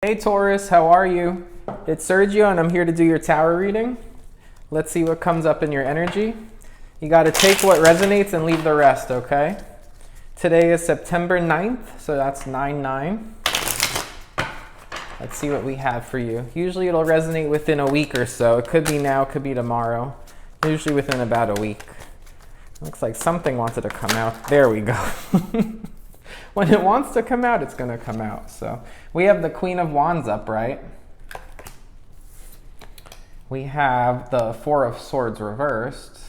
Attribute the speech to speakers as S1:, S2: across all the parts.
S1: Hey Taurus, how are you? It's Sergio and I'm here to do your tarot reading. Let's see what comes up in your energy. You got to take what resonates and leave the rest, okay? Today is September 9th, so that's 9/9. Let's see what we have for you. Usually it'll resonate within a week or so. It could be now, it could be tomorrow. Usually within about a week. Looks like something wanted to come out. There we go. When it wants to come out, it's going to come out. So we have the Queen of Wands upright. We have the Four of Swords reversed.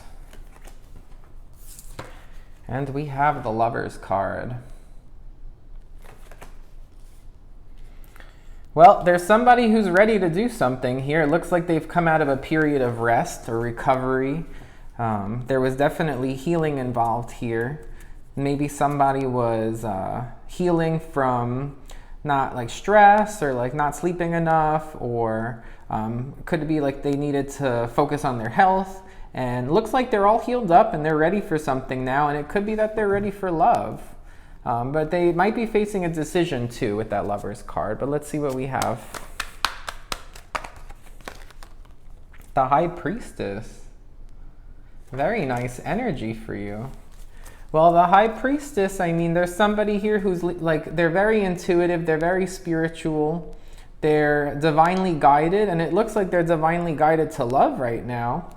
S1: And we have the Lover's card. Well, there's somebody who's ready to do something here. It looks like they've come out of a period of rest or recovery. There was definitely healing involved here. Maybe somebody was healing from not like stress or like not sleeping enough, or could be like they needed to focus on their health, and looks like they're all healed up and they're ready for something now, and it could be that they're ready for love. But they might be facing a decision too with that Lover's card. But let's see what we have. The High Priestess. Very nice energy for you. Well, the High Priestess, I mean, there's somebody here who's like, they're very intuitive, they're very spiritual, they're divinely guided, and it looks like they're divinely guided to love right now.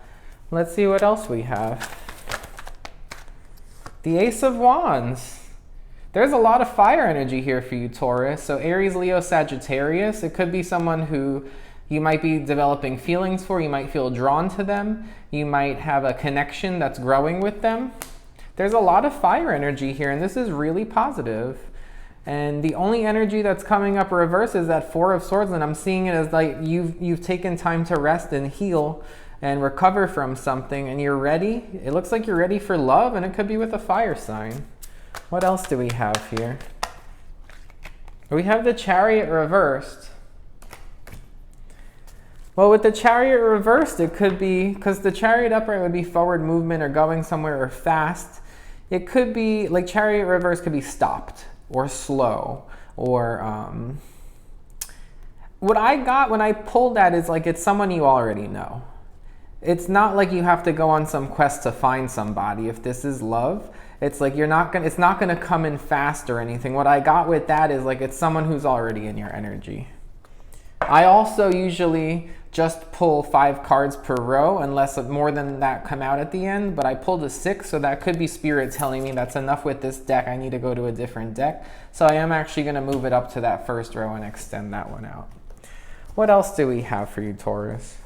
S1: Let's see what else we have. The Ace of Wands. There's a lot of fire energy here for you, Taurus. So Aries, Leo, Sagittarius. It could be someone who you might be developing feelings for, you might feel drawn to them, you might have a connection that's growing with them. There's a lot of fire energy here, and this is really positive. And the only energy that's coming up reverse is that Four of Swords, and I'm seeing it as like you've taken time to rest and heal and recover from something, and you're ready. It looks like you're ready for love, and it could be with a fire sign. What else do we have here? We have the Chariot reversed. Well, with the Chariot reversed, it could be, because the Chariot upright would be forward movement or going somewhere or fast. It could be, like Chariot reverse could be stopped or slow, or what I got when I pulled that is like it's someone you already know. It's not like you have to go on some quest to find somebody. If this is love, it's like it's not gonna come in fast or anything. What I got with that is like it's someone who's already in your energy. I also usually just pull 5 cards per row unless more than that come out at the end, but I pulled a 6, so that could be Spirit telling me that's enough with this deck, I need to go to a different deck. So I am actually going to move it up to that first row and extend that one out. What else do we have for you, Taurus?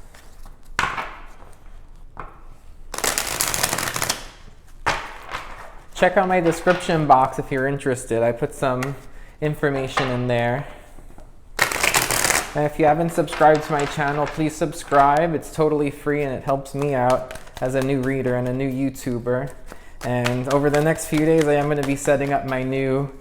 S1: Check out my description box if you're interested. I put some information in there. And if you haven't subscribed to my channel, please subscribe. It's totally free and it helps me out as a new reader and a new YouTuber. And over the next few days, I am going to be setting up my new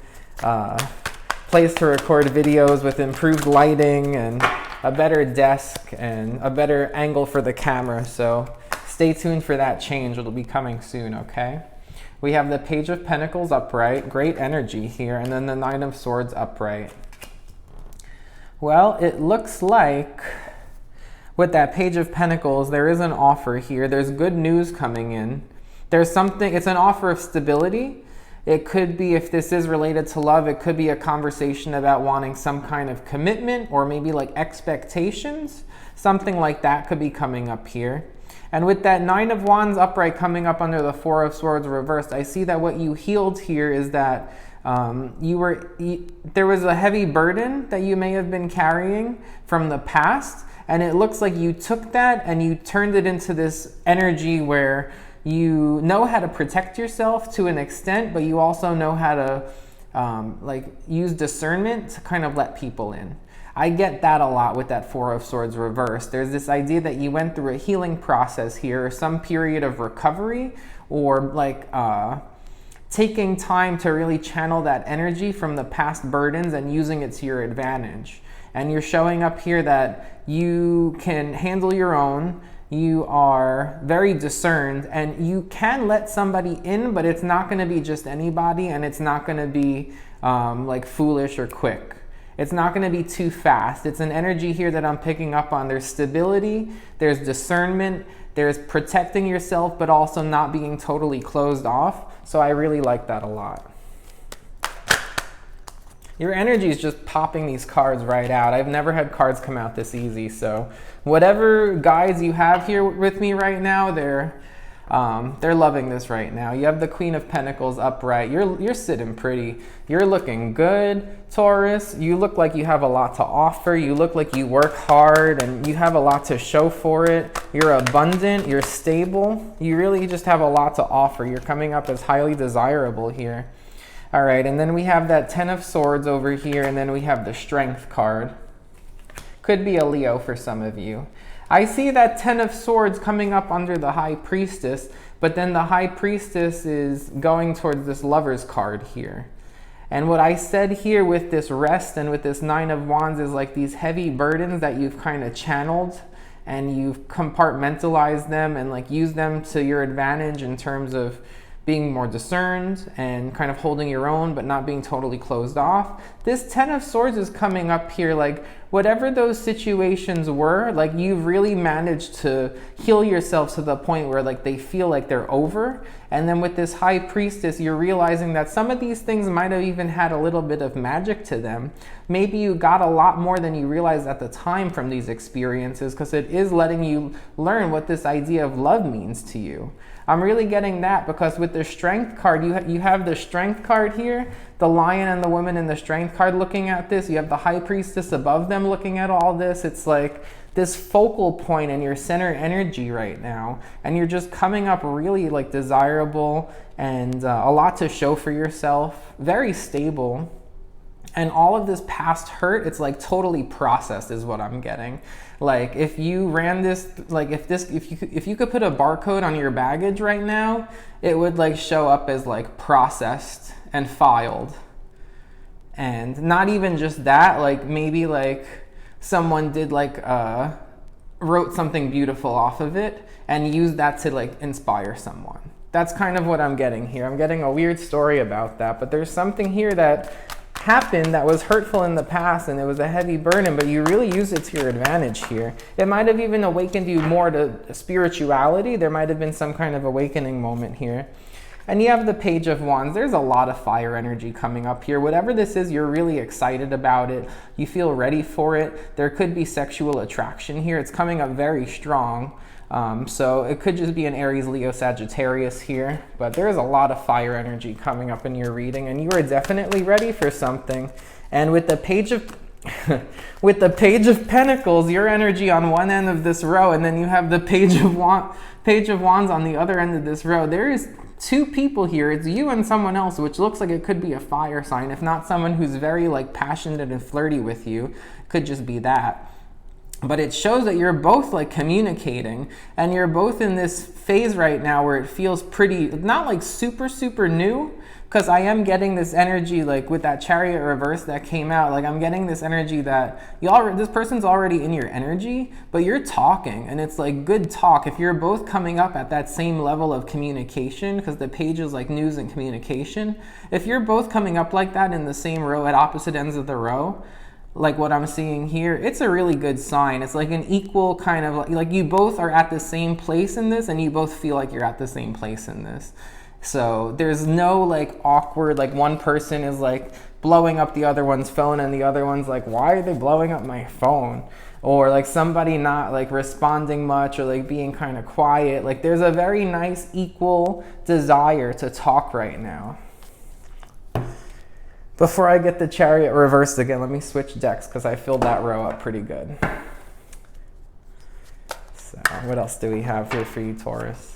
S1: place to record videos with improved lighting and a better desk and a better angle for the camera. So stay tuned for that change. It'll be coming soon, okay? We have the Page of Pentacles upright. Great energy here. And then the Nine of Swords upright. Well, it looks like with that Page of Pentacles, there is an offer here. There's good news coming in. There's something, it's an offer of stability. It could be, if this is related to love, it could be a conversation about wanting some kind of commitment or maybe like expectations. Something like that could be coming up here. And with that Nine of Wands upright coming up under the Four of Swords reversed, I see that what you healed here is that there was a heavy burden that you may have been carrying from the past, and it looks like you took that and you turned it into this energy where you know how to protect yourself to an extent, but you also know how to like use discernment to kind of let people in. I get that a lot with that Four of Swords reversed. There's this idea that you went through a healing process here, or some period of recovery, or like taking time to really channel that energy from the past burdens and using it to your advantage. And you're showing up here that you can handle your own, you are very discerned, and you can let somebody in, but it's not going to be just anybody, and it's not going to be like foolish or quick. It's not going to be too fast. It's an energy here that I'm picking up on. There's stability, there's discernment, there's protecting yourself, but also not being totally closed off. So I really like that a lot. Your energy is just popping these cards right out. I've never had cards come out this easy. So whatever guides you have here with me right now, they're loving this right now. You have the Queen of Pentacles upright. You're sitting pretty. You're looking good, Taurus. You look like you have a lot to offer. You look like you work hard and you have a lot to show for it. You're abundant. You're stable. You really just have a lot to offer. You're coming up as highly desirable here. All right, and then we have that Ten of Swords over here, and then we have the Strength card. Could be a Leo for some of you. I see that Ten of Swords coming up under the High Priestess, but then the High Priestess is going towards this Lover's card here. And what I said here with this rest and with this Nine of Wands is like these heavy burdens that you've kind of channeled and you've compartmentalized them and like used them to your advantage in terms of being more discerned and kind of holding your own, but not being totally closed off. This Ten of Swords is coming up here, like whatever those situations were, like you've really managed to heal yourself to the point where like they feel like they're over. And then with this High Priestess, you're realizing that some of these things might have even had a little bit of magic to them. Maybe you got a lot more than you realized at the time from these experiences, because it is letting you learn what this idea of love means to you. I'm really getting that because with the Strength card, you have the Strength card here, the Lion and the Woman in the Strength card looking at this. You have the High Priestess above them looking at all this. It's like this focal point in your center energy right now. And you're just coming up really like desirable and a lot to show for yourself. Very stable. And all of this past hurt, it's like totally processed is what I'm getting. Like if you ran this, like if you could put a barcode on your baggage right now, it would like show up as like processed and filed. And not even just that, like maybe like someone did like wrote something beautiful off of it and used that to like inspire someone. That's kind of what I'm getting here. I'm getting a weird story about that, but there's something here that happened that was hurtful in the past and it was a heavy burden, but you really used it to your advantage here. It might have even awakened you more to spirituality. There might have been some kind of awakening moment here. And you have the Page of Wands. There's a lot of fire energy coming up here. Whatever this is, you're really excited about it. You feel ready for it. There could be sexual attraction here. It's coming up very strong. So it could just be an Aries, Leo, Sagittarius here, but there's a lot of fire energy coming up in your reading and you are definitely ready for something. And with the Page of with the Page of Pentacles, your energy on one end of this row, and then you have the Page of Wands on the other end of this row. There is two people here. It's you and someone else, which looks like it could be a fire sign, if not someone who's very like passionate and flirty with you. Could just be that. But it shows that you're both like communicating and you're both in this phase right now where it feels pretty, not like super new, because I am getting this energy like with that Chariot reverse that came out, like I'm getting this energy that this person's already in your energy, but you're talking and it's like good talk. If you're both coming up at that same level of communication, because the page is like news and communication, if you're both coming up like that in the same row at opposite ends of the row, like what I'm seeing here, it's a really good sign. It's like an equal kind of like you both are at the same place in this and you both feel like you're at the same place in this. So there's no like awkward, like one person is like blowing up the other one's phone and the other one's like, why are they blowing up my phone? Or like somebody not like responding much or like being kind of quiet. Like there's a very nice equal desire to talk right now. Before I get the Chariot reversed again, let me switch decks because I filled that row up pretty good. So what else do we have here for you, Taurus?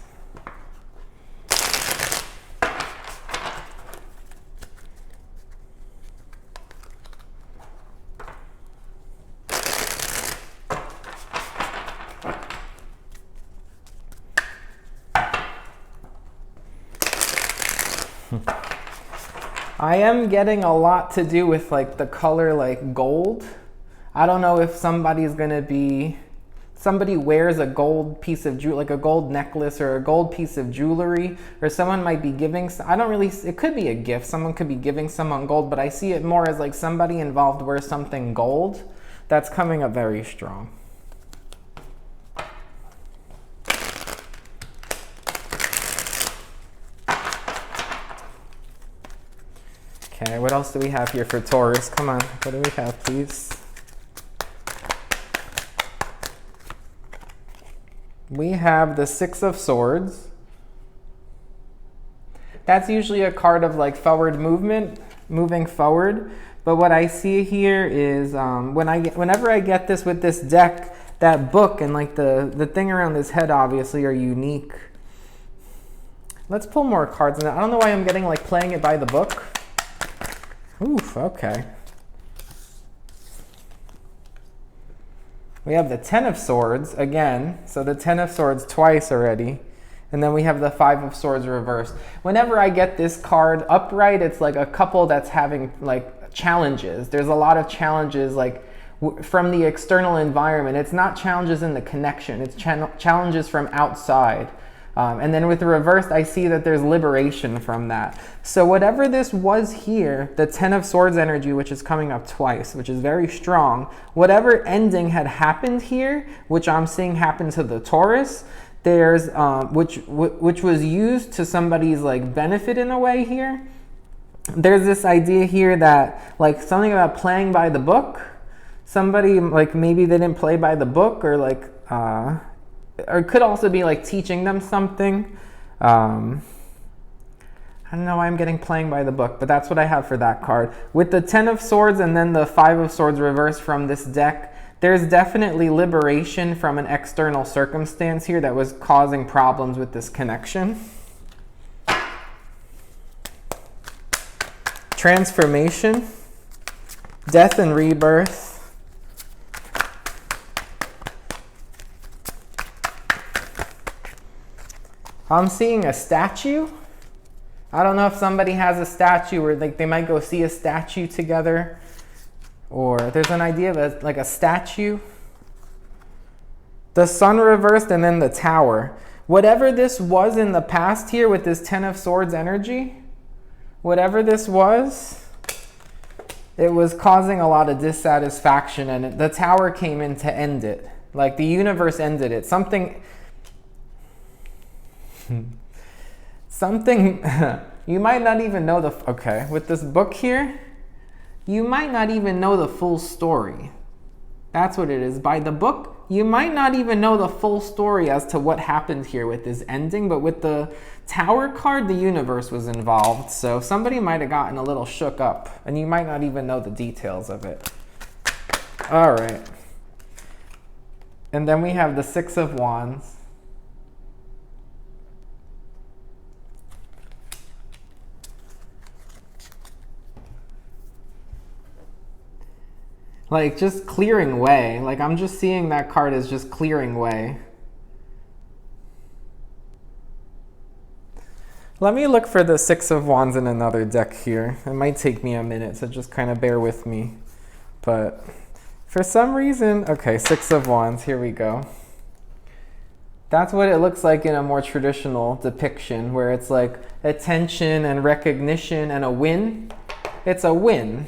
S1: I am getting a lot to do with like the color like gold. I don't know if somebody's gonna be somebody wears a gold piece of jewelry, like a gold necklace or a gold piece of jewelry, or someone might be giving, I don't really, it could be a gift. Someone could be giving someone gold, but I see it more as like somebody involved wears something gold. That's coming up very strong. Okay, what else do we have here for Taurus? Come on, what do we have, please? We have the Six of Swords. That's usually a card of like forward movement, moving forward. But what I see here is whenever I get this with this deck, that book and like the thing around his head obviously are unique. Let's pull more cards. I don't know why I'm getting like playing it by the book. Oof, okay. We have the Ten of Swords again. So the Ten of Swords twice already. And then we have the Five of Swords reversed. Whenever I get this card upright, it's like a couple that's having like challenges. There's a lot of challenges like from the external environment. It's not challenges in the connection. It's challenges from outside. And then with the reversed, I see that there's liberation from that. So whatever this was here, the Ten of Swords energy, which is coming up twice, which is very strong, whatever ending had happened here, which I'm seeing happen to the Taurus, there's which was used to somebody's like benefit in a way here. There's this idea here that like something about playing by the book. Somebody like maybe they didn't play by the book, or like or it could also be like teaching them something. I don't know why I'm getting playing by the book, but that's what I have for that card. With the Ten of Swords and then the Five of Swords reversed from this deck, there's definitely liberation from an external circumstance here that was causing problems with this connection. Transformation, death and rebirth. I'm seeing a statue. I don't know if somebody has a statue, or like they might go see a statue together, or there's an idea of like a statue. The Sun reversed and then the Tower. Whatever this was in the past here with this Ten of Swords energy, whatever this was, it was causing a lot of dissatisfaction, and the Tower came in to end it. Like the universe ended it. Something you might not even know okay, with this book here, you might not even know the full story. That's what it is. By the book, you might not even know the full story as to what happened here with this ending, but with the Tower card, the universe was involved. So somebody might have gotten a little shook up, and you might not even know the details of it. All right. And then we have the Six of Wands. Like just clearing way. Like I'm just seeing that card as just clearing way. Let me look for the Six of Wands in another deck here. It might take me a minute, so just kind of bear with me. But for some reason, okay, Six of Wands, here we go. That's what it looks like in a more traditional depiction, where it's like attention and recognition and a win. It's a win.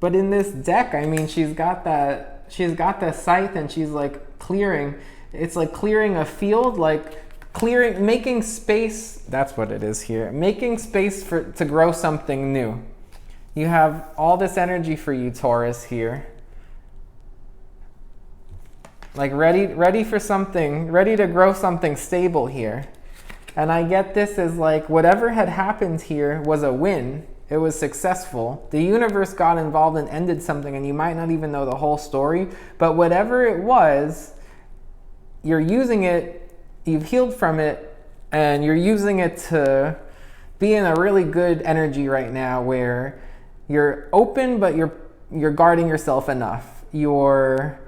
S1: But in this deck, I mean, she's got that scythe, and she's like clearing. It's like clearing a field, like clearing, making space. That's what it is here. Making space to grow something new. You have all this energy for you, Taurus, here. Like ready for something, ready to grow something stable here. And I get this as like whatever had happened here was a win. It was successful. The universe got involved and ended something, and you might not even know the whole story. But whatever it was, you're using it, you've healed from it, and you're using it to be in a really good energy right now where you're open, but you're guarding yourself enough. You're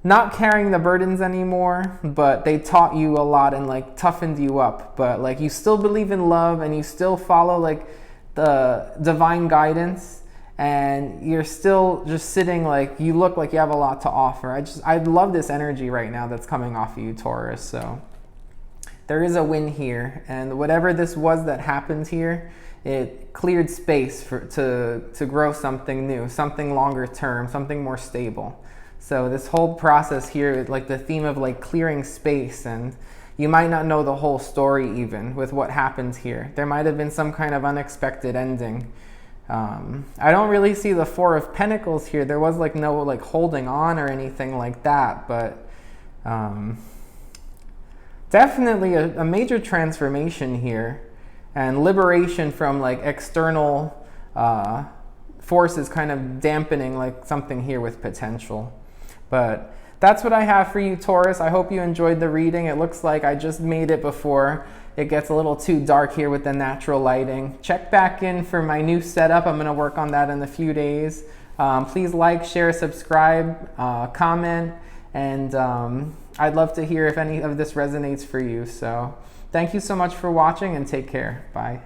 S1: not carrying the burdens anymore, but they taught you a lot and like toughened you up. But like you still believe in love, and you still follow like the divine guidance, and you're still just sitting like you look like you have a lot to offer. I love this energy right now that's coming off of you, Taurus. So there is a win here, and whatever this was that happened here, it cleared space to grow something new, something longer term, something more stable. So this whole process here, like the theme of like clearing space, and you might not know the whole story even with what happened here. There might have been some kind of unexpected ending. I don't really see the Four of Pentacles here. There was like no like holding on or anything like that, but definitely a major transformation here and liberation from like external forces kind of dampening like something here with potential. But that's what I have for you, Taurus. I hope you enjoyed the reading. It looks like I just made it before it gets a little too dark here with the natural lighting. Check back in for my new setup. I'm going to work on that in a few days. Please like, share, subscribe, comment, and I'd love to hear if any of this resonates for you. So thank you so much for watching, and take care. Bye.